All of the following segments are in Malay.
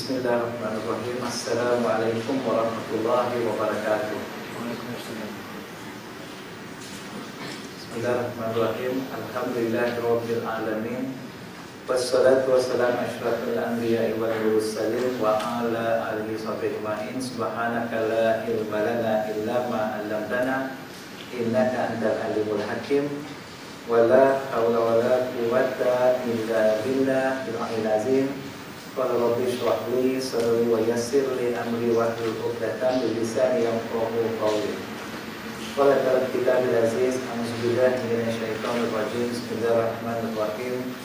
Bismillahirrahmanirrahim. Assalamualaikum warahmatullahi wabarakatuh. Bismillahirrahmanirrahim. Alhamdulillahirabbil alamin. Wassalatu wassalamu asyrafil anbiya'i wal mursalin wa ala alihi washabbihi ajma'in. Subhanaka la ilma lana illa ma 'allamtana innaka antal alimul hakim. Wala haula wala quwwata illa billahil azim. Qala rabbi shrah li sadri wa yassir li amri wahlul 'uqdatam min lisani yafqahu qawli. Qala dalam kitabil aziz, a'udzubillahi minasyaitonir rajim. Bismillahirrahmanirrahim.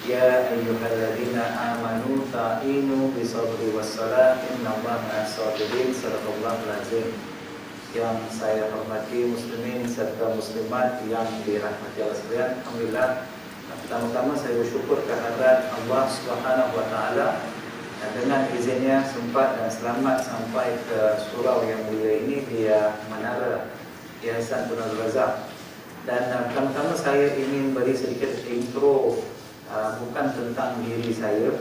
Ya ayyuhalladzina amanu ta'inu bisabri wassalah innallaha ma'as-sabirin. Shadaqallahul azim. Yang saya hormati muslimin serta muslimat yang dirahmati Allah sekalian, alhamdulillah. Pertama-tama saya bersyukur kehadirat Allah Subhanahu wa taala dengan izinnya sempat dan selamat sampai ke surau yang mulia ini di Menara Yayasan Tun Abdul Razak. Dan pertama-tama saya ingin beri sedikit intro, bukan tentang diri saya.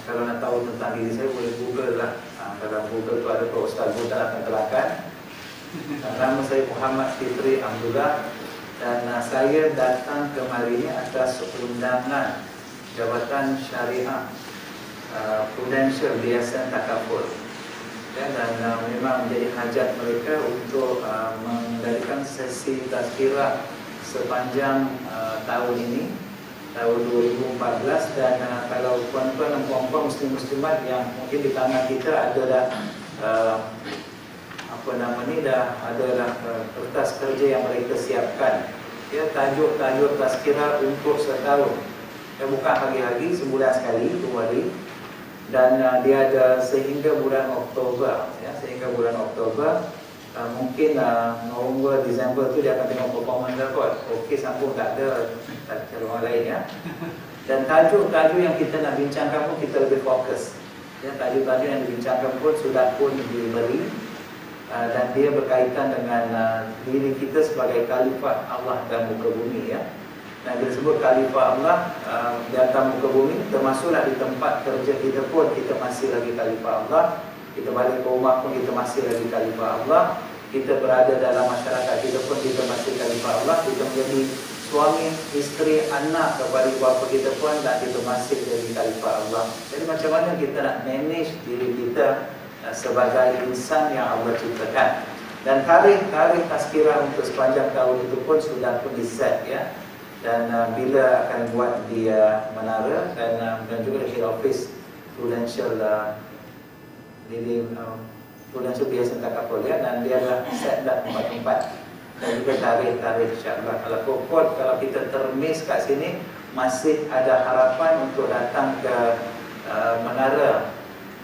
Kalau nak tahu tentang diri saya boleh Google lah. Dalam Google tu ada Pak Ustaz Buddha akan terangkan. Nama saya Muhammad Fitri Abdullah. Dan saya datang kemari ini atas undangan Jabatan Syariah Prudential Yayasan Takaful. Dan memang menjadi hajat mereka untuk mengadakan sesi tazkirah sepanjang tahun ini, tahun 2014. Dan kalau tuan-tuan dan puan-puan muslim-muslimat yang mungkin di tangan kita ada dah adalah kertas kerja yang mereka siapkan, ya, tajuk-tajuk tazkirah untuk setahun, ya, bukan hari-hari, sebulan sekali, 2 hari. Dan dia ada sehingga bulan Oktober, ya, sehingga bulan Oktober. Mungkin November, Disember tu dia akan tengok performance kot. Okey, sambung tak ada orang lain, ya. Dan tajuk-tajuk yang kita nak bincangkan pun kita lebih fokus, ya. Tajuk-tajuk yang dibincangkan pun sudah pun diberi. Dan dia berkaitan dengan diri kita sebagai khalifah Allah dalam muka bumi, ya. Dan bila sebut khalifah Allah di atas muka bumi, termasuklah di tempat kerja kita pun kita masih lagi khalifah Allah. Kita balik ke rumah pun kita masih lagi khalifah Allah. Kita berada dalam masyarakat kita pun kita masih khalifah Allah. Kita menjadi suami, isteri, anak kepada ibu bapa kita pun dan kita masih jadi khalifah Allah. Jadi macam mana kita nak manage diri kita sebagai insan yang Allah ciptakan. Dan tarikh tazkirah untuk sepanjang tahun itu pun sudah pun di-set, ya. Dan bila akan buat di Menara dan juga di head office Prudential Prudential Yayasan Takaful, ya. Dan dia dah set dah tempat-tempat dan juga tarikh insya-Allah. Kalau kita termiss kat sini, masih ada harapan untuk datang ke Menara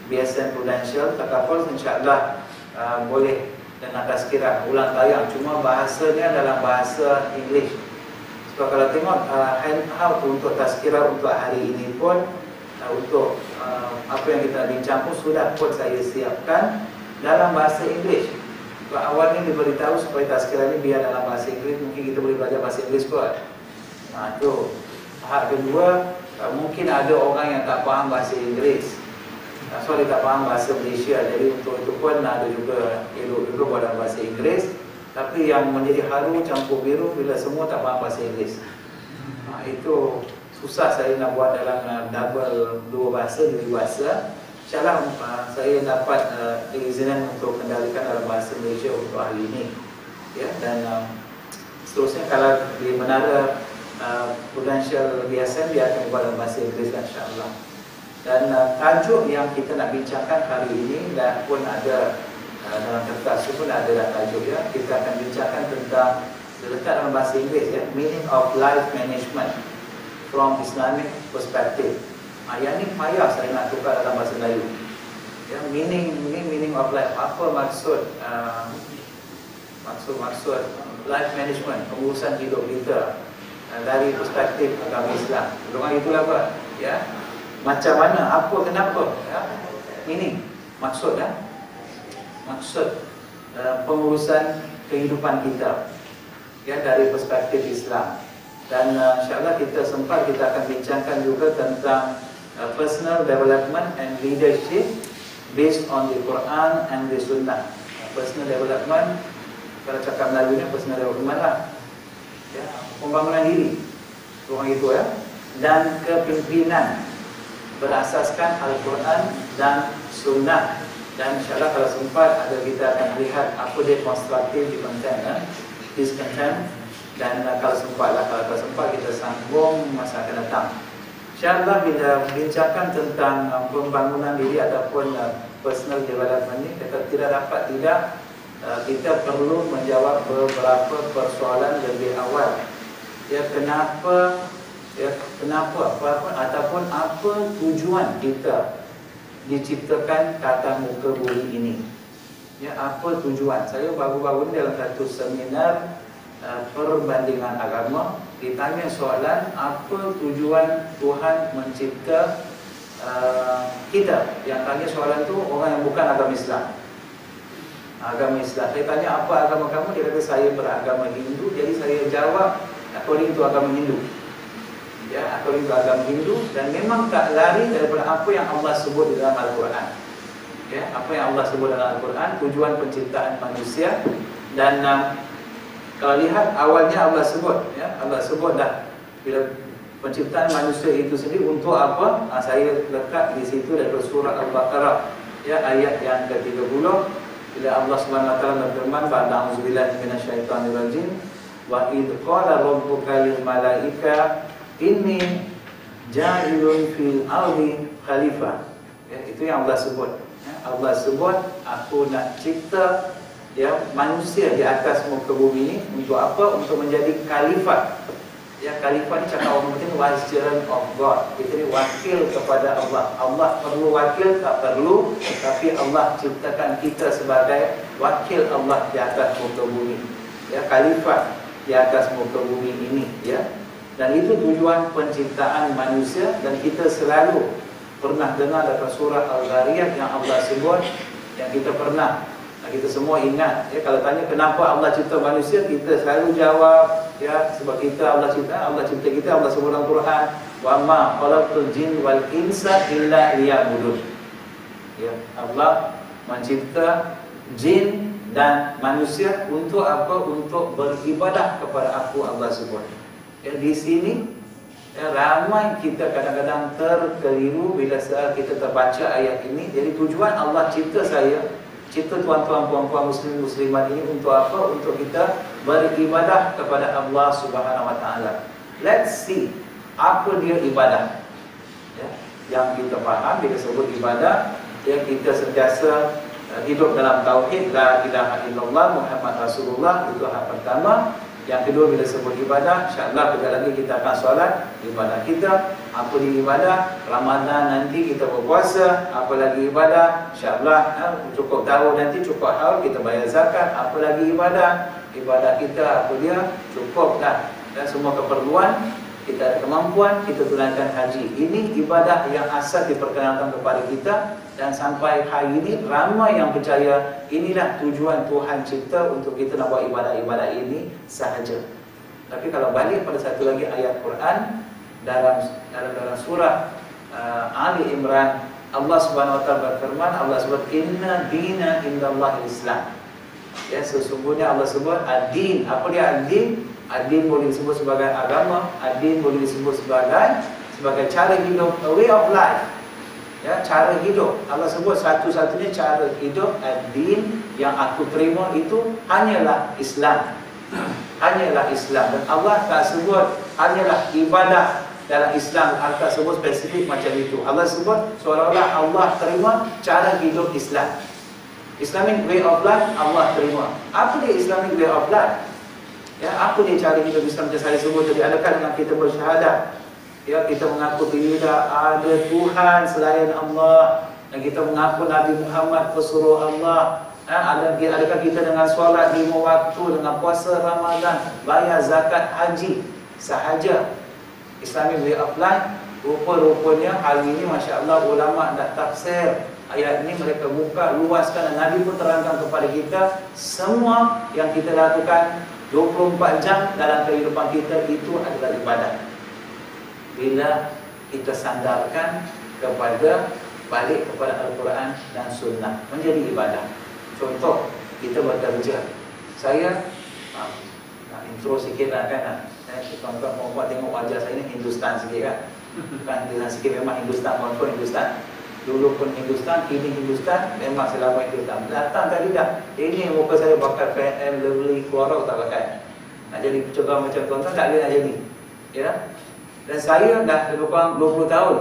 Yayasan Prudential Takaful, insya-Allah boleh dengan tazkirah ulang tayang, cuma bahasanya dalam bahasa English. So kalau tengok handout untuk tazkirah untuk hari ini pun, untuk apa yang kita bincang pun sudah pun saya siapkan dalam bahasa English. So, awalnya diberitahu supaya tazkirah ini biar dalam bahasa English, mungkin kita boleh belajar bahasa English kot. Itu tahap kedua. Mungkin ada orang yang tak faham bahasa Inggeris, so dia tak faham bahasa Malaysia. Jadi untuk itu pun ada juga elok juga buat dalam bahasa Inggeris. Tapi yang menjadi haru campur biru bila semua tak faham bahasa Inggeris. Itu susah saya nak buat dalam double, dua bahasa. InsyaAllah saya dapat keizinan untuk kendalikan dalam bahasa Malaysia untuk hari ini, ya. Dan seterusnya kalau di Menara Prudential Yayasan dia akan buat dalam bahasa Inggeris, insyaAllah. Dan tajuk yang kita nak bincangkan hari ini dah pun ada dalam kertas pun ada dah tajuk, ya. Kita akan bincangkan tentang, letak dalam bahasa Inggeris, ya, meaning of life management from Islamic perspective. Yang ni payah saya nak tukar dalam bahasa Melayu, ya. Meaning of life, apa maksud life management, pengurusan hidup kita dari perspektif agama Islam. Dengan itulah apa, ya. Macam mana, apa, kenapa, ya? Ini maksud, ya. Maksud pengurusan kehidupan kita, ya, dari perspektif Islam. Dan insyaAllah kita akan bincangkan juga tentang personal development and leadership based on the Quran and the Sunnah. Personal development, kalau cakap Melayu ni personal development lah, ya, pembangunan diri, orang itu ya, dan kepimpinan berasaskan Al-Quran dan Sunnah. Dan insyaAllah kalau sempat kita akan lihat apa dia constructive content, this content. Dan kalau sempat kita sambung masa akan datang. InsyaAllah bila bincangkan tentang pembangunan diri ataupun personal development ni, kita perlu menjawab beberapa persoalan lebih awal. Ya, kenapa ataupun apa tujuan kita diciptakan kata muka bumi ini? Ya, apa tujuan? Saya baru-baru ni dalam satu seminar perbandingan agama ditanya soalan, apa tujuan Tuhan mencipta kita? Yang tanya soalan tu orang yang bukan agama Islam. Saya tanya, apa agama kamu? Dia kata saya beragama Hindu. Jadi saya jawab according to agama Hindu. Ya, according to agama Hindu. Dan memang tak lari daripada apa yang Allah sebut di dalam Al-Quran. Ya, apa yang Allah sebut dalam Al-Quran, tujuan penciptaan manusia. Dan kalau lihat awalnya Allah sebut, ya, Allah sebut dah bila penciptaan manusia itu sendiri untuk apa? Saya letak di situ daripada surah Al-Baqarah, ya, ayat yang ke-30. Bila Allah Subhanahu wa taala berfirman, "A'udzubillahi minasyaitonir rajim, wa id qala rabbuka lil malaika inni ja'ilun fil ardi khalifah." Ya, itu yang Allah sebut. Ya, Allah sebut, aku nak cipta, ya, manusia di atas muka bumi ini untuk apa? Untuk menjadi khalifah. Ya, khalifah ni cakap orang penting, vicegerent of God. Itu ni wakil kepada Allah. Allah perlu wakil? Tak perlu. Tapi Allah ciptakan kita sebagai wakil Allah di atas muka bumi. Ya, khalifah di atas muka bumi ini. Ya, dan itu tujuan penciptaan manusia. Dan kita selalu pernah dengar dalam surah Al-Ghariyat yang Allah sebut, yang kita pernah, kita semua ingat, ya, kalau tanya kenapa Allah cipta manusia, kita selalu jawab, ya, sebab Allah cipta kita. Allah sebut dalam Quran, wa ma khalaqtul jin wal insa illa liya'budun. Ya, Allah mencipta jin dan manusia untuk apa? Untuk beribadah kepada aku, Allah sebut. Ya, di sini, ya, ramai kita kadang-kadang terkeliru bila kita terbaca ayat ini. Jadi tujuan Allah cipta cipta tuan-tuan, puan-puan, muslim, muslimat ini untuk apa? Untuk kita beribadah kepada Allah Subhanahu wa taala. Let's see apa dia ibadah. Ya, yang kita faham bila sebut ibadah, ya, kita sentiasa hidup dalam tauhid, la ilaha illallah Muhammad Rasulullah, itu hak pertama. Yang kedua, bila sebut ibadah, insya-Allah kejap lagi kita akan solat ibadah kita. Apa dia ibadah? Ramadan nanti kita berpuasa. Apa lagi ibadah? Insya-Allah cukup tahu nanti, cukup haul kita bayar zakat. Apa lagi ibadah? Ibadah kita apa dia? Cukup dah. Dan semua keperluan, kita ada kemampuan, kita tunaikan haji. Ini ibadah yang asal diperkenalkan kepada kita. Dan sampai hari ini ramai yang percaya inilah tujuan Tuhan cipta untuk kita nak buat ibadah-ibadah ini sahaja. Tapi kalau balik pada satu lagi ayat Quran dalam surah Ali Imran, Allah Subhanahu wa taala berfirman, Allah sebut inna dina indallahil Islam. Ya, sesungguhnya Allah sebut ad-din. Apa dia ad-din? Ad-din boleh disebut sebagai agama, ad-din boleh disebut sebagai cara hidup, a way of life. Ya, cara hidup. Allah sebut satu-satunya cara hidup ad-din yang aku terima itu hanyalah Islam. Hanyalah Islam. Dan Allah tak sebut hanyalah ibadah dalam Islam. Allah tak sebut spesifik macam itu. Allah sebut seolah-olah Allah terima cara hidup Islam. Islamic way of life Allah terima. Apa dia Islamic way of life? Ya, apa dia cara hidup Islam yang saya sebut tadi? Adakah dengan kita bersyahadat? Ya, kita mengaku tidak ada Tuhan selain Allah, dan kita mengaku Nabi Muhammad pesuruh Allah. Adakah kita dengan solat 5 waktu, dengan puasa Ramadan, bayar zakat, haji sahaja? Islamic way of life. Rupa-rupanya hari ini Masya Allah ulama dah tafsir ayat ini, mereka buka luaskan, dan Nabi pun terangkan kepada kita semua yang kita lakukan 24 jam dalam kehidupan kita itu adalah ibadah. Bila kita sandarkan kepada balik kepada Al-Quran dan Sunnah menjadi ibadah. Contoh, kita bekerja. Saya nak intro sikit lah kan. Tuan-tuan perempuan tengok wajah saya ni Hindustan sikit kan. Bukan Hindustan sikit, memang Hindustan, confirm Hindustan. Dulu pun Hindustan, kini Hindustan, memang selama Hindustan. Datang tadi dah, ini muka saya pakai PM, Lovely, Clorox tak pakai. Nak jadi pencegah macam tuan-tuan, tak boleh nak jadi. Ya? Dan saya dah lebih kurang 20 tahun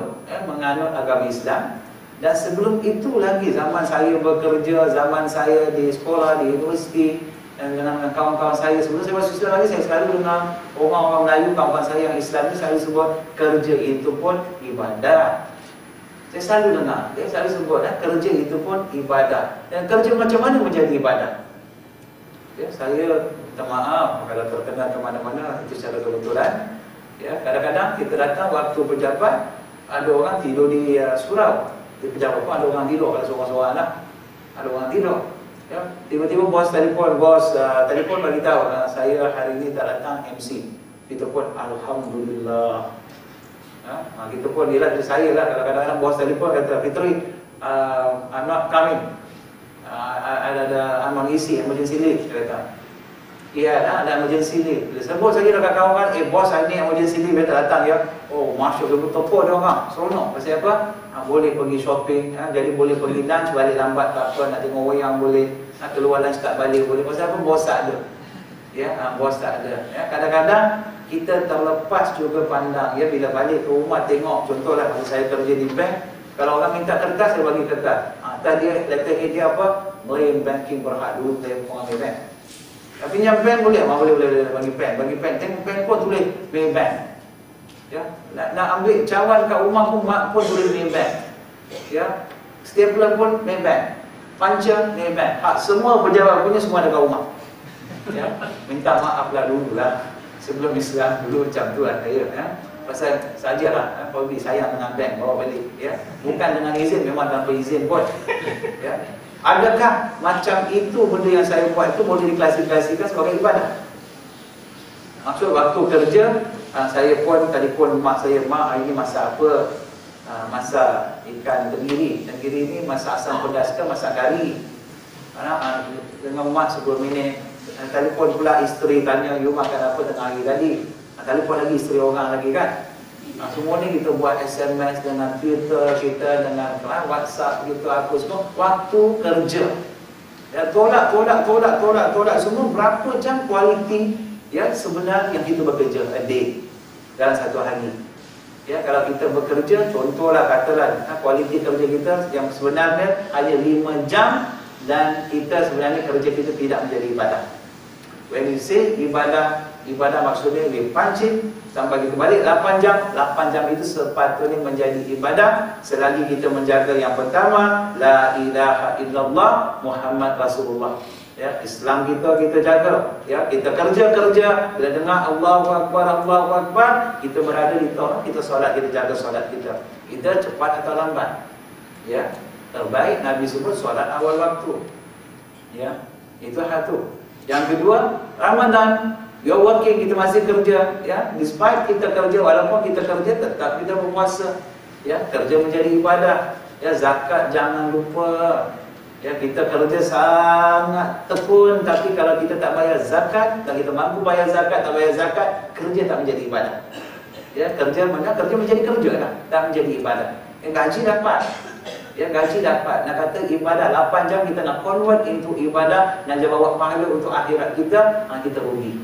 menganut agama Islam. Dan sebelum itu lagi, zaman saya bekerja, zaman saya di sekolah, di universiti, dan dengan kawan-kawan saya, sebelum saya masuk Islam lagi, saya selalu dengar orang-orang Melayu, kawan-kawan saya yang Islam ni selalu sebut kerja itu pun ibadah. Saya selalu dengar, dia selalu sebut kerja itu pun ibadah. Dan kerja macam mana menjadi ibadah? Ya, saya minta maaf kalau terkenal ke mana-mana, itu secara kebetulan. Ya, kadang-kadang kita datang waktu pejabat, ada orang tidur di surau. Di pejabat pun ada orang tidur, kalau seorang-seorang lah, ada orang tidur. Ya, tiba-tiba bos telefon bagi tahu saya hari ini tak datang MC. Kita pun alhamdulillah. Kita pun dia lah saya lah, kadang-kadang bos telefon kata Fitri, I'm not coming. Ada emergency leave, dia kata. Ya, ada emergency leave. Dia sebut saja dekat kawan, bos hari ni emergency leave, dia tak datang ya. Oh, masuk dia bertepuk dia orang. Seronok. Pasal apa? Boleh pergi shopping, jadi boleh pergi lunch, balik lambat tak apa, nak tengok wayang boleh, nak keluar lunch tak balik boleh. Pasal apa? Bos tak ada. Ya, bos tak ada. Ya, kadang-kadang kita terlepas juga pandang ya, bila balik ke rumah tengok, contohlah kalau saya kerja di bank, kalau orang minta kertas saya bagi kertas. Tadi letterhead dia apa? Brain banking Berhad, dulu saya ambil bank. Tapi yang bank boleh bagi pen. Tengok pen pun tulis bank. Ya, nak ambil cawan kat rumah pun mak pun tulis bank. Ya, stapler pun bank. Puncher bank. Semua pejabat punya semua ada kat rumah. Ya, minta maaflah dululah. Sebelum Islam dulu macam tu lah saya, ya. Pasal sajalah probably sayang dengan bank, bawa balik, ya. Bukan dengan izin, memang tanpa izin pun. Ya. Adakah macam itu benda yang saya buat itu boleh diklasifikasikan sebagai ibadah? Maksud waktu kerja, saya pun telefon mak saya, mak hari ini masak apa? Masak ikan tenggiri. Tenggiri ini masak asam pedas ke masak kari? Dengan mak 10 minit. Telefon pula isteri tanya, you makan apa tengah hari tadi? Telefon lagi isteri orang lagi kan? Semua ni kita buat SMS dengan Twitter kita, dengan WhatsApp kita, apa semua waktu kerja. Ya, tolak semua. Berapa jam kualiti ya sebenar yang kita bekerja a day dalam satu hari? Ya, kalau kita bekerja, contohlah katalah kualiti kerja kita yang sebenarnya hanya 5 jam, dan kita sebenarnya kerja kita tidak menjadi ibadah. When you say ibadah maksudnya we pancing sampai kita balik 8 jam. 8 jam itu sepatutnya menjadi ibadah selagi kita menjaga yang pertama, la ilaha illallah Muhammad Rasulullah. Ya, Islam kita jaga. Ya, kita kerja bila dengar Allahu Akbar, kita berada di tempat, kita solat, kita jaga solat kita. Kita cepat atau lambat. Ya, terbaik Nabi sebut solat awal waktu. Ya, itu satu. Yang kedua, Ramadan. You're working, kita masih kerja, ya. Despite kita kerja, walaupun kita kerja, tetap kita berpuasa. Ya, kerja menjadi ibadah. Ya, zakat jangan lupa. Ya, kita kerja sangat tekun, tapi kalau kita tak bayar zakat, dan kita mampu bayar zakat, tak bayar zakat, kerja tak menjadi ibadah. Ya, kerja menjadi kerja lah, tak menjadi ibadah. Gaji dapat. Ya, gaji dapat. Nak kata ibadah 8 jam kita nak convert into ibadah, nak bawa pahala untuk akhirat kita, kita rugi.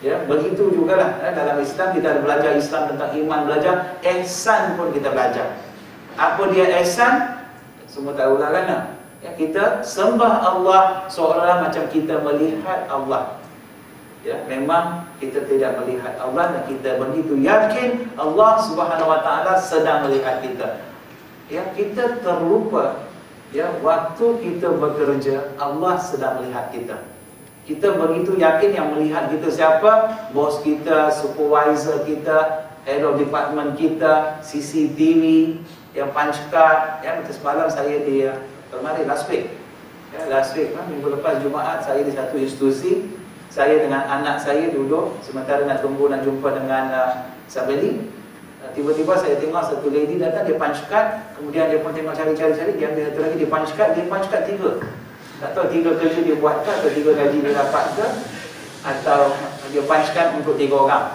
Ya, begitu jugalah dalam Islam kita ada belajar Islam tentang iman, belajar ihsan pun kita belajar. Apa dia ihsan? Semua tahu lah kan? Ya, kita sembah Allah seolah-olah macam kita melihat Allah. Ya, memang kita tidak melihat Allah, dan kita begitu yakin Allah Subhanahu Wa Taala sedang melihat kita. Ya, kita terlupa ya, waktu kita bekerja Allah sedang melihat kita. Kita begitu yakin yang melihat kita siapa? Bos kita, supervisor kita, head of department kita, CCTV, yang punch card. Ya, semalam saya di kemarin last week, minggu lepas Jumaat, saya di satu institusi. Saya dengan anak saya duduk sementara nak tunggu nak jumpa dengan Sabeli. Tiba-tiba saya tengok satu lady datang, dia punch card, kemudian dia pun tengok cari-cari, dia ambil satu lagi, dia punch card 3. Tak tahu 3 kerja dia buat ke, atau 3 gaji dia dapat ke, atau dia punch card untuk 3 orang.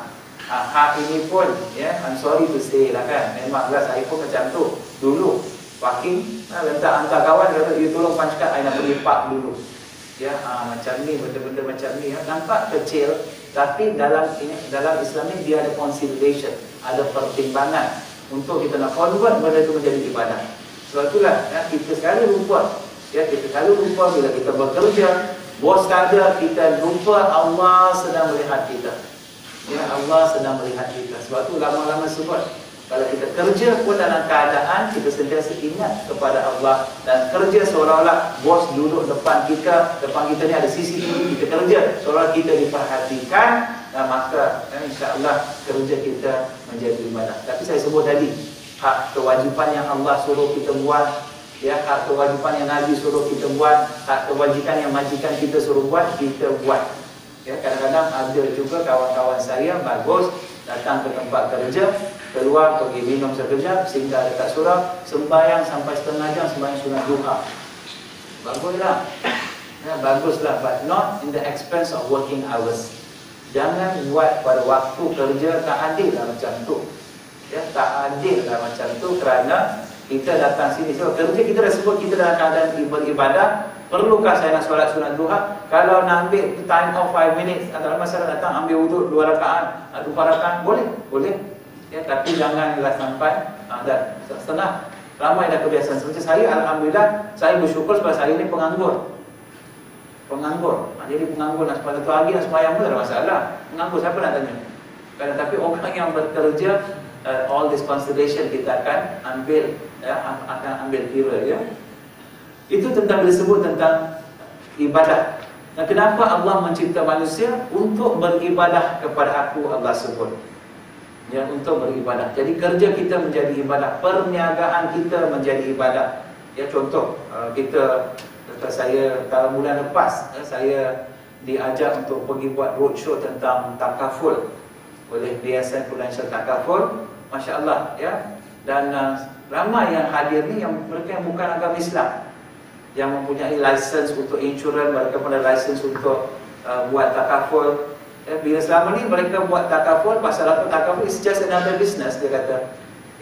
Hak ini pun, ya, I'm sorry to say lah kan, memanglah saya pun macam tu. Dulu, parking, hantar kawan, kata, you tolong punch card, I nak pergi park dulu. Ya, macam ni, benda-benda macam ni, ya. Nampak kecil, tapi dalam Islam ni dia ada consideration, ada pertimbangan untuk kita nak convert benda itu menjadi ibadah. Sebab itulah, ya, kita selalu lupa, bila kita bekerja, bos ada, kita lupa Allah sedang melihat kita. Ya, Allah sedang melihat kita. Sebab tu lama-lama sebut, kalau kita kerja pun dalam keadaan kita sentiasa ingat kepada Allah, dan kerja seolah-olah bos duduk depan kita ni ada CCTV, kita kerja seolah kita diperhatikan, dan maka insya-Allah kerja kita menjadi ibadah. Tapi saya sebut tadi, hak kewajipan yang Allah suruh kita buat, ya, hak kewajipan yang Nabi suruh kita buat, hak kewajipan yang majikan kita suruh buat, kita buat. Ya, kadang-kadang ada juga kawan-kawan saya bagus datang ke tempat kerja, keluar pergi minum sekejap, singgah dekat surau, sembahyang sampai setengah jam, sembahyang sunat duha. Baguslah, ya, baguslah, but not in the expense of working hours. Jangan buat pada waktu kerja, tak adil lah macam tu. Ya, tak adil lah macam tu, kerana kita datang sini, so kerja kita dah sebut kita dalam keadaan beribadah. Perlukah saya nak solat sunat duha? Kalau nak ambil time of 5 minutes, antara masalah datang ambil wuduk 2 rakaat atau 4 rakaat, boleh. Ya, tapi janganlah sampai dah setengah. Ramai dah kebiasaan seperti saya. Alhamdulillah, saya bersyukur sebab saya ni penganggur. Jadi penganggur nak sepatutnya tu lagi nak sembahyang pun tak ada masalah. Penganggur siapa nak tanya? Tapi orang yang bekerja, all this consideration kita akan ambil, ya, akan ambil kira, ya. Itu tentang disebut tentang ibadah. Nah, kenapa Allah mencipta manusia? Untuk beribadah kepada aku, Allah sebut. Ya, untuk beribadah. Jadi kerja kita menjadi ibadah, perniagaan kita menjadi ibadah. Ya, contoh, saya tahun bulan lepas, saya diajak untuk pergi buat roadshow tentang takaful oleh Yayasan Financial Takaful, masya-Allah, ya. Dan ramai yang hadir ni yang mereka yang bukan agama Islam, yang mempunyai license untuk insurans, mereka punya license untuk buat takaful. Bila selama ni mereka buat takaful, pasal apa takaful is just another business, dia kata.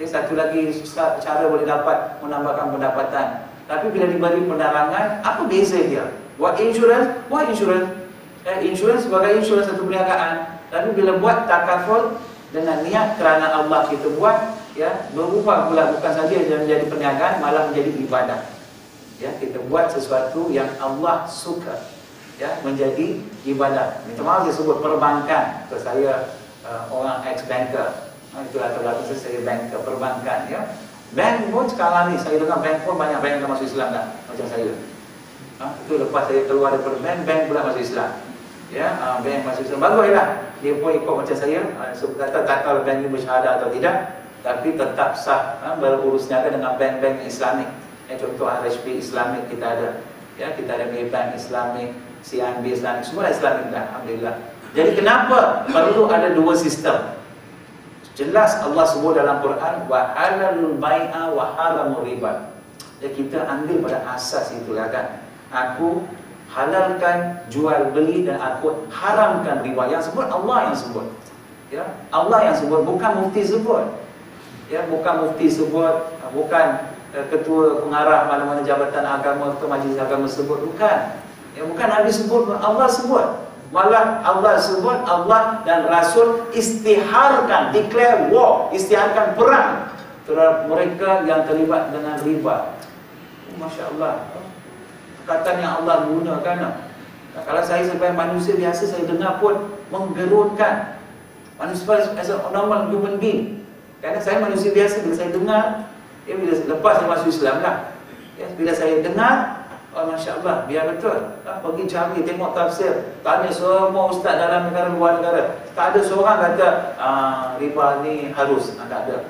Satu lagi cara boleh dapat menambahkan pendapatan. Tapi bila diberi penerangan, apa beza dia? Buat insurans, insurans sebagai insurans satu perniagaan. Tapi bila buat takaful dengan niat kerana Allah kita buat, ya, berubah pula, bukan saja menjadi perniagaan, malah menjadi ibadah. Ya, kita buat sesuatu yang Allah suka, ya, menjadi ibadah. Minta maaf saya sebut perbankan, saya orang ex-banker, itu latar belakang saya banker, perbankan, ya. Bank pun sekarang ni, saya dengar bank pun banyak bank yang masuk Islam dah, macam saya. Itu lepas saya keluar daripada bank pula masuk Islam. Ya, bank masuk Islam, baguslah. Dia pun ikut macam saya, kata tak tahu bank ini bersyahadah atau tidak, tapi tetap sah berurus niaga dengan bank-bank Islamik. Contoh RHB Islamik kita ada, ya, kita ada Maybank Islamik, CIMB Islamik, semua Islamik dah, alhamdulillah. Jadi kenapa perlu ada dua sistem? Jelas Allah sebut dalam Quran, wa halalul bai'a wa haramur riba. Jadi kita ambil pada asas itulah kan. Aku halalkan jual beli dan aku haramkan riba. Yang sebut Allah yang sebut. Ya, Allah yang sebut, bukan mufti sebut. Ya, bukan mufti sebut, bukan ketua pengarah mana-mana jabatan agama atau majlis agama sebut, bukan. Ya, bukan Nabi sebut, Allah sebut. Malah Allah sebut, Allah dan Rasul istiharkan, declare war, istiharkan perang terhadap mereka yang terlibat dengan riba. Masya Allah, perkataan yang Allah gunakan. Kalau saya sebagai manusia biasa, saya dengar pun menggerunkan. Manusia as a normal human being, kerana saya manusia biasa, bila saya dengar, ya, bila lepas saya masuk Islam lah, ya, bila saya dengar, oh, Masya Allah, biar betul. Pergi cari, tengok tafsir, tanya semua ustaz dalam negara, luar negara, tak ada seorang kata riba ni harus, tak ada.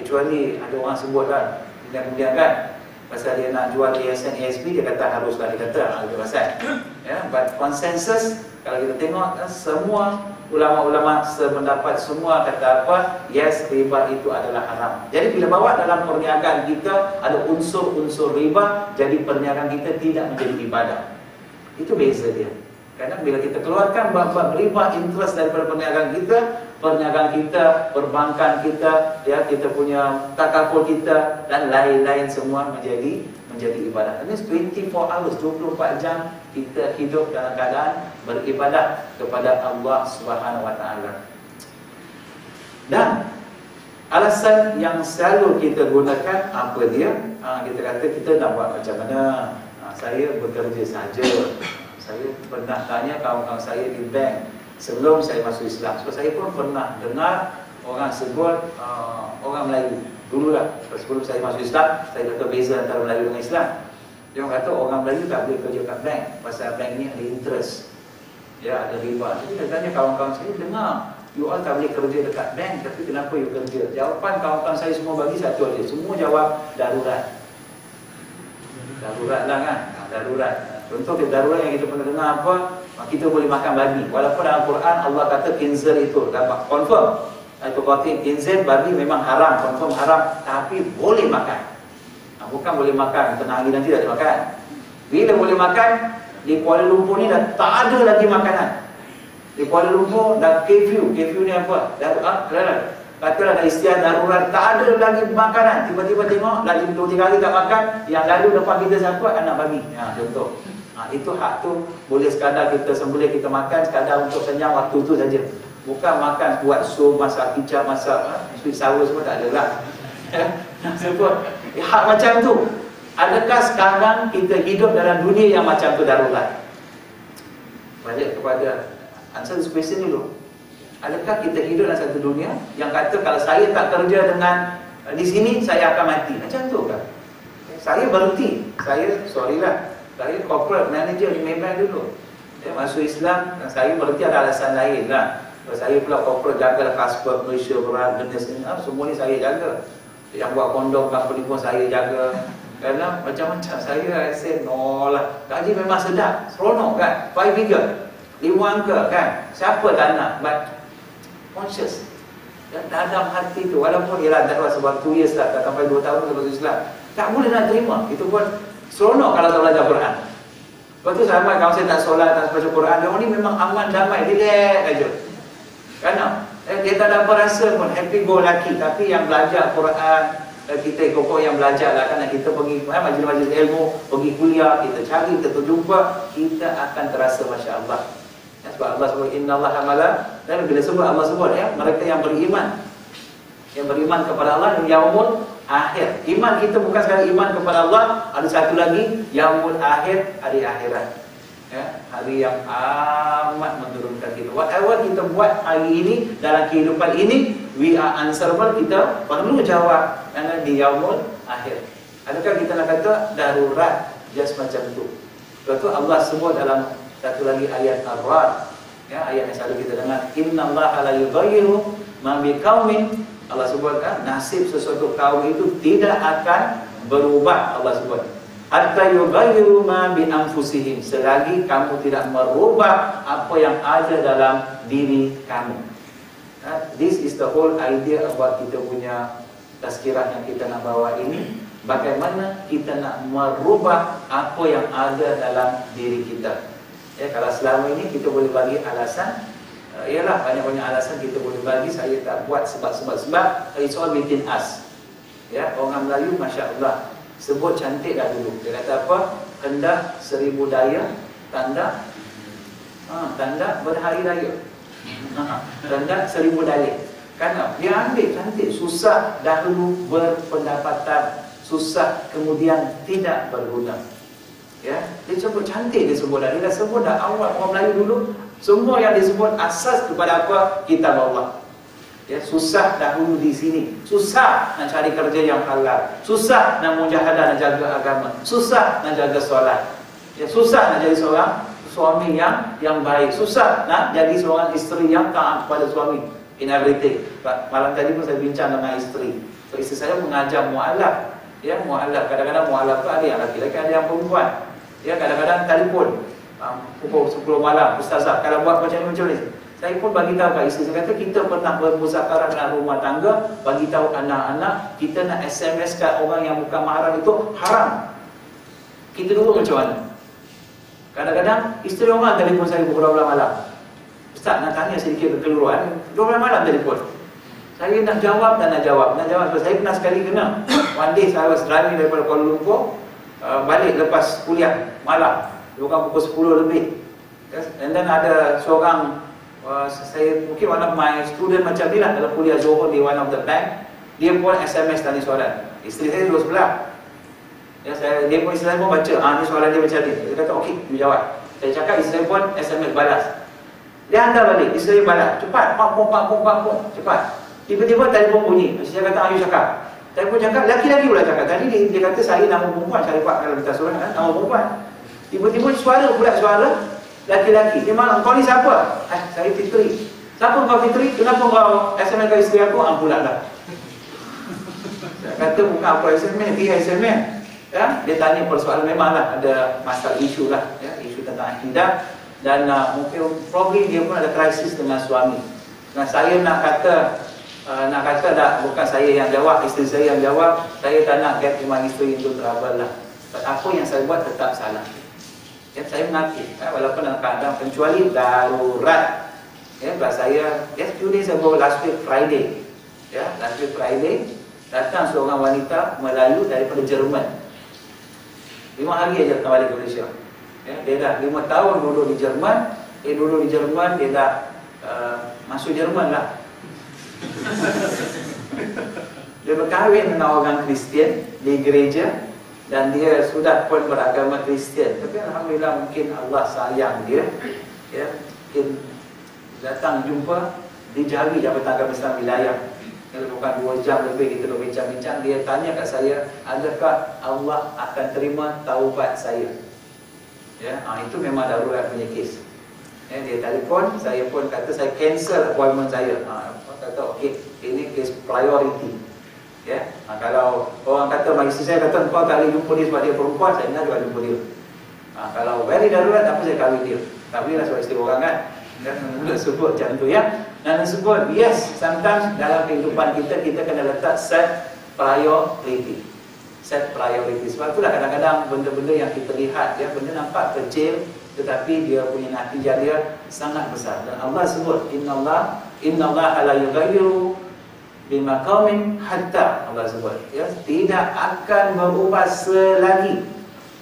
Kecuali ada orang sebut kan, kemudian kan, Pasal dia nak jual ASN, ASB, dia kata haruslah, dia kata itu pasal. Ya, but consensus kalau kita tengok semua ulama-ulama sependapat semua kata apa? Yes, riba itu adalah haram. Jadi bila bawa dalam perniagaan kita ada unsur-unsur riba, jadi perniagaan kita tidak menjadi ibadah. Itu beza dia. Karena bila kita keluarkan bab riba interest daripada perniagaan kita, perbankan kita, ya, kita punya takaful kita dan lain-lain semua menjadi ibadah. Ini 24 hours, 24 jam kita hidup dalam keadaan beribadah kepada Allah Subhanahu wa taala. Dan alasan yang selalu kita gunakan apa dia? Kita kata kita nak buat macam mana? Saya bekerja saja. Saya pernah tanya kawan-kawan saya di bank sebelum saya masuk Islam. So saya pun pernah dengar orang sebut orang Melayu dululah. Sebelum saya masuk Islam, saya kata beza antara Melayu dengan Islam. Dia kata orang Melayu tak boleh kerja kat bank pasal bank ni ada interest. Ya, ada riba. Jadi saya tanya kawan-kawan saya, dengar you all tak boleh kerja dekat bank, tapi kenapa you kerja? Jawapan kawan-kawan saya semua bagi satu aja. Semua jawab darurat. Darurat lah kan? Darurat. Contoh darurat yang kita pernah dengar apa? Kita boleh makan babi. Walaupun dalam Quran Allah kata khinzir itu dapat confirm. Itu kata khinzir babi memang haram, confirm haram, tapi boleh makan. Bukan boleh makan, tenang lagi nanti tak ada makan. Bila boleh makan, di Kuala Lumpur ni dah tak ada lagi makanan. Di Kuala Lumpur dah curfew ni apa? Katalah dah istilah darurat, tak ada lagi makanan. Tiba-tiba tengok lagi 2-3 hari tak makan, yang lalu depan kita siapa? Anak babi. Contoh. Itu hak tu boleh sekadar kita sembelih, kita makan sekadar untuk kenyang waktu tu saja. Bukan makan buat sup, masak kicap, masak sweet sour semua tak ada lah. Sebut hak macam tu. Adakah sekarang kita hidup dalam dunia yang macam tu darurat? Balik kepada answer this question dulu. Adakah kita hidup dalam satu dunia yang kata kalau saya tak kerja dengan di sini saya akan mati? Macam tu kan? Saya berhenti. Saya corporate manager di Maybank dulu. Masuk Islam dan saya berhenti ada alasan lain lah. Saya pula corporate jaga customer Malaysia, berat, jenis ni, semua ni saya jaga. Yang buat kondom company pun saya jaga. Kerana macam-macam saya say no lah. Gaji memang sedap, seronok kan? 5 figure, 5 angka kan? Siapa tak nak? But conscious. Dan dalam hati tu, walaupun ialah dah sebab 2 years lah, tak sampai 2 tahun sebab Islam, tak boleh nak terima. Itu pun seronok kalau tak belajar Quran. Lepas tu sama kalau saya tak solat, tak baca Quran, dia ni memang aman, damai, relax aja. Kerana dia tak ada apa rasa pun, happy go lucky. Tapi yang belajar Quran, kita pokok yang belajar lah, kerana kita pergi majlis-majlis ilmu, pergi kuliah, kita cari, kita jumpa, kita akan terasa Masya Allah. Sebab Allah sebut Inna Allah amala. Dan bila sebut Allah sebut mereka yang beriman, kepada Allah dan yaumul akhir. Iman kita bukan sekadar iman kepada Allah, ada satu lagi yaumul akhir, hari akhirat. Hari yang amat menurunkan kita. Whatever kita buat hari ini dalam kehidupan ini, we are answerable. Kita perlu jawab kerana di yaumul akhir. Adakah kita nak kata darurat just macam tu? Lepas tu Allah sebut dalam satu lagi ayat Ar-Ra'd, ayat yang selalu kita dengar, innallaha la yughayyiru ma biqaumin. Allah sebutkan nasib sesuatu kaum itu tidak akan berubah. Allah sebut hatta yughayyiru ma bi anfusihim, selagi kamu tidak merubah apa yang ada dalam diri kamu. This is the whole idea about kita punya tazkirah yang kita nak bawa ini. Bagaimana kita nak merubah apa yang ada dalam diri kita. Kalau selama ini kita boleh bagi alasan, ialah banyak-banyak alasan kita boleh bagi. Saya tak buat sebab it's all within us. Orang Melayu Masya Allah sebut cantik dah dulu. Dia kata apa? Kendah 1000 daya, tanda berhari raya. Tanda 1000 dalih. Kerana dia ambil cantik, susah dahulu berpendapatan, susah kemudian tidak berguna. Dia sebut cantik, dia sebut dah. Dia dah sebut dah awal orang Melayu dulu. Semua yang disebut asas kepada apa? Kitab Allah. Susah dahulu di sini. Susah nak cari kerja yang halal. Susah nak mujahadah, nak jaga agama. Susah nak jaga solat. Susah nak jadi seorang suami yang baik. Susah nak jadi seorang isteri yang taat kepada suami in everything. Malam tadi pun saya bincang dengan isteri. So, isteri saya mengajar mu'alaf. Ya, mualaf. Kadang-kadang mualaf tu ada yang laki-laki, ada yang perempuan. Ya, kadang-kadang telefon pukul 10 malam, ustazah kalau buat macam ni. Saya pun bagi tahu kat isteri, saya kata kita pernah bermuzakarah dengan rumah tangga, bagi tahu anak-anak kita nak SMS kat orang yang bukan mahram itu haram. Kita dulu macam mana? Kadang-kadang isteri orang telefon saya pukul 12 malam. Ustaz nak tanya sedikit kekeliruan, 12 malam telefon. Saya nak jawab dan nak jawab. Saya pernah sekali kena. One day saya was driving daripada Kuala Lumpur, balik lepas kuliah malam, bukan pukul 10 lebih. Yes. And then ada seorang, saya mungkin one of my student macam ni lah, dalam kuliah Johor di one of the bank, dia pun SMS tanya soalan. Isteri saya duduk sebelah. Ya, dia pun isteri saya pun baca, ni soalan dia macam ni. Dia kata okey, dia jawab. Saya cakap, isteri saya pun SMS balas. Dia hantar balik, isteri saya balas. Cepat, pak, cepat. Tiba-tiba telefon bunyi. Saya kata, ayo cakap. Telefon cakap, laki-laki pula cakap. Tadi dia kata saya nama perempuan. Saya dapat kalau minta surat kan, nama perempuan. Tiba-tiba suara laki-laki. Dia malam, kau ni siapa? Saya Fitri. Siapa kau Fitri? Kenapa kau SMS ke isteri aku? Pula dah. Saya kata bukan apa SMS, dia SMS. Ya, dia tanya persoalan, memanglah ada masalah isu lah, ya, isu tentang akidah. Dan mungkin probably dia pun ada krisis dengan suami. Nah, saya nak kata tak, bukan saya yang jawab, isteri saya yang jawab. Saya tak nak get iman isteri itu trouble lah. Apa yang saya buat tetap salah. Ya, saya mengerti, walaupun dalam keadaan kecuali darurat. Ya, sebab saya, few days ago, last week Friday, datang seorang wanita Melayu daripada Jerman. 5 hari aja datang balik ke Malaysia. Ya, dia dah 5 tahun duduk di Jerman. Dia dah masuk Jerman lah. Dia berkahwin dengan orang Kristian di gereja dan dia sudah pun beragama Kristian. Tapi alhamdulillah mungkin Allah sayang dia. Ya, mungkin datang jumpa di Jari Jabatan Agama Islam Wilayah. Kalau bukan 2 jam lebih kita duduk bincang-bincang, dia tanya kat saya, adakah Allah akan terima taubat saya? Ya, itu memang darurat punya kes. Ya, dia telefon, saya pun kata saya cancel appointment saya. Kata okey, ini kes priority. Ya, kalau orang kata, isteri saya kata kau tak boleh jumpa dia sebab dia perempuan, saya nak juga jumpa dia. Kalau very darurat, apa saya kahwin dia? Tak boleh lah sebab isteri orang kan. Dan sebut macam tu ya. Dan sebut, yes, sometimes dalam kehidupan kita kena letak set priority. Set priority. Sebab itulah kadang-kadang benda-benda yang kita lihat, ya, benda nampak kecil, tetapi dia punya natijah dia sangat besar. Dan Allah sebut, Innallaha la yughayyiru bima qaumin hatta, Allah sebut, ya, tidak akan berubah selagi,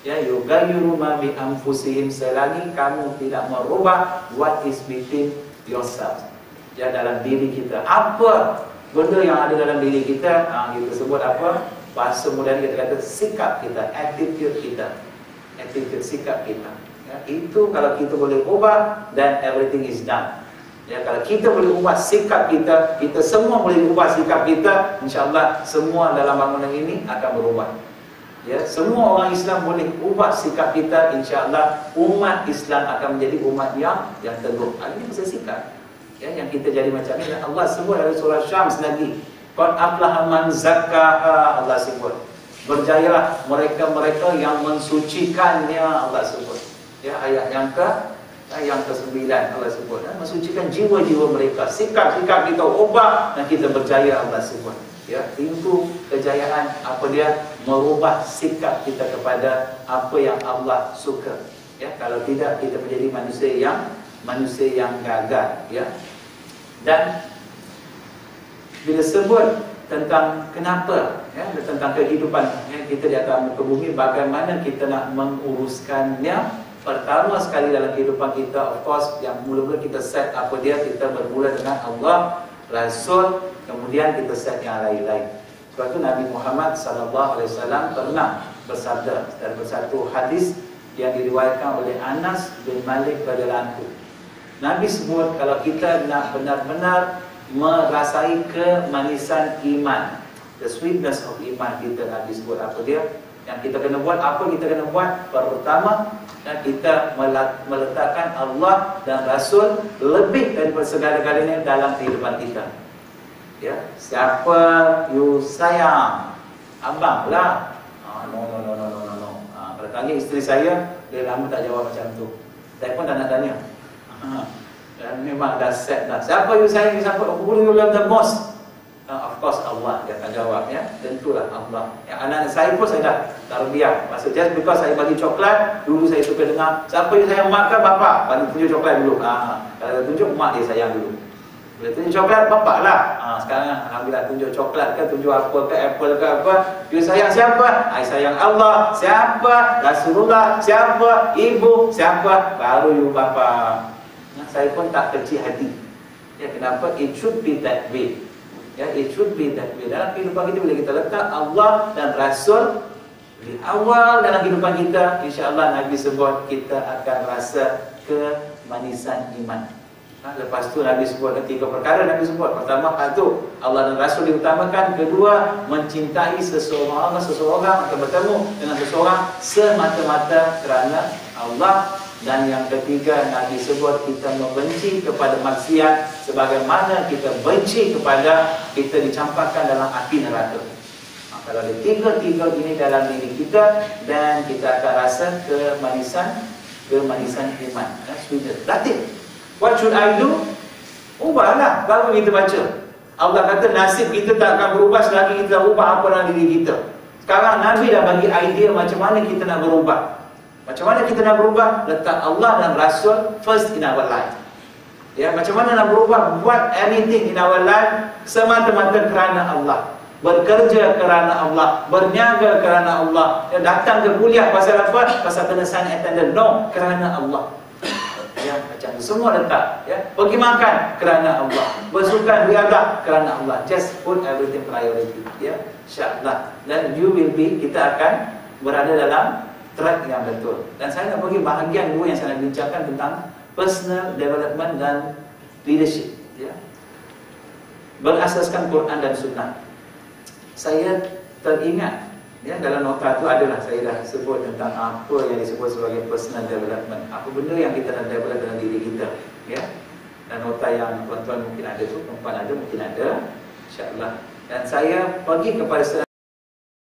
ya, yughayyiru ma bi anfusihim, selagi kamu tidak merubah what is within yourself, ya, dalam diri kita. Apa benda yang ada dalam diri kita, kita sebut apa, bahasa mudah kita kata sikap kita, attitude sikap kita, ya, itu kalau kita boleh ubah, then everything is done. Ya, kalau kita boleh ubah sikap kita, kita semua boleh ubah sikap kita, insya-Allah semua dalam bangunan ini akan berubah. Ya, semua orang Islam boleh ubah sikap kita, insya-Allah umat Islam akan menjadi umat yang teguh. Ini pasal sikap. Ya, yang kita jadi macam ni. Allah sebut dalam surah Syams lagi, qad aflaha man zakkaha, Allah sebut. Berjayalah mereka-mereka yang mensucikannya, Allah sebut. Ya, ayat yang ke-9 Allah sebut, mensucikan jiwa-jiwa mereka. Sikap-sikap kita ubah dan kita berjaya, Allah sebut. Ya, pintu kejayaan apa dia? Merubah sikap kita kepada apa yang Allah suka. Ya, kalau tidak kita menjadi manusia yang gagal, ya. Dan bila sebut tentang kenapa, ya, tentang kehidupan, ya, kita di atas muka bumi, bagaimana kita nak menguruskannya. Pertama sekali dalam kehidupan kita, of course, yang mula-mula kita set apa dia, kita bermula dengan Allah, Rasul, kemudian kita set yang lain-lain. Sebab itu Nabi Muhammad SAW pernah bersabda dalam satu hadis yang diriwayatkan oleh Anas bin Malik radhiyallahu anhu. Nabi sebut, kalau kita nak benar-benar merasai kemanisan iman, the sweetness of iman kita, Nabi sebut apa dia yang kita kena buat. Apa kita kena buat? Pertama, dan kita meletakkan Allah dan Rasul lebih daripada segala-galanya dalam kehidupan kita. Ya, siapa you sayang, abang lah. Lagi isteri saya, dia lama tak jawab macam tu. Saya pun tak nak tanya. Dan memang dah set dah. Siapa you sayang, siapa who you love the most? Of course Allah, dia akan jawab ya. Tentulah Allah. Yang anak saya pun saya dah tarbiyah. Maksud just because saya bagi coklat, dulu saya suka dengar, siapa you sayang, mak ke bapa? Bagi tunjuk coklat dulu. Kalau tunjuk mak dia sayang dulu. Bila tunjuk coklat, bapak lah. Sekarang alhamdulillah tunjuk coklat ke, tunjuk apa ke, apple ke apa. You sayang siapa? I sayang Allah. Siapa? Rasulullah. Siapa? Ibu. Siapa? Baru you bapa. Saya pun tak kecil hati. Ya, kenapa? It should be that way. Ya, it should be that way. Dalam kehidupan kita, bila kita letak Allah dan Rasul di awal dalam kehidupan kita, insya-Allah Nabi sebut kita akan rasa kemanisan iman. Lepas tu Nabi sebut 3 perkara. Nabi sebut pertama, satu, Allah dan Rasul diutamakan. Kedua, mencintai seseorang atau bertemu dengan seseorang semata-mata kerana Allah. Dan yang ketiga, Nabi sebut kita membenci kepada maksiat sebagaimana kita benci kepada kita dicampakkan dalam api neraka. Kalau ada tiga ini dalam diri kita, dan kita akan rasa kemanisan iman. That's it. What should I do? Ubahlah. Baru kita baca. Allah kata nasib kita tak akan berubah selagi kita ubah apa dalam diri kita. Sekarang Nabi dah bagi idea macam mana kita nak berubah. Macam mana kita nak berubah? Letak Allah dan Rasul first in our life. Ya, macam mana nak berubah? Buat anything in our life semata-mata kerana Allah. Bekerja kerana Allah, berniaga kerana Allah. Ya, datang ke kuliah pasal apa? Pasal kena sign attendance. No, kerana Allah. Ya, macam tu semua letak. Ya, pergi makan kerana Allah, bersukan riadah kerana Allah. Just put everything priority. Ya, insya-Allah. Dan you will be, kita akan berada dalam track yang betul. Dan saya nak bagi bahagian dua yang saya nak bincangkan tentang personal development dan leadership. Ya, berasaskan Quran dan Sunnah. Saya teringat, ya, dalam nota itu adalah saya dah sebut tentang apa yang disebut sebagai personal development. Apa benda yang kita nak develop dalam diri kita, ya. Dan nota yang tuan-tuan mungkin ada tu, perempuan ada, mungkin ada, insya-Allah. Dan saya pergi kepada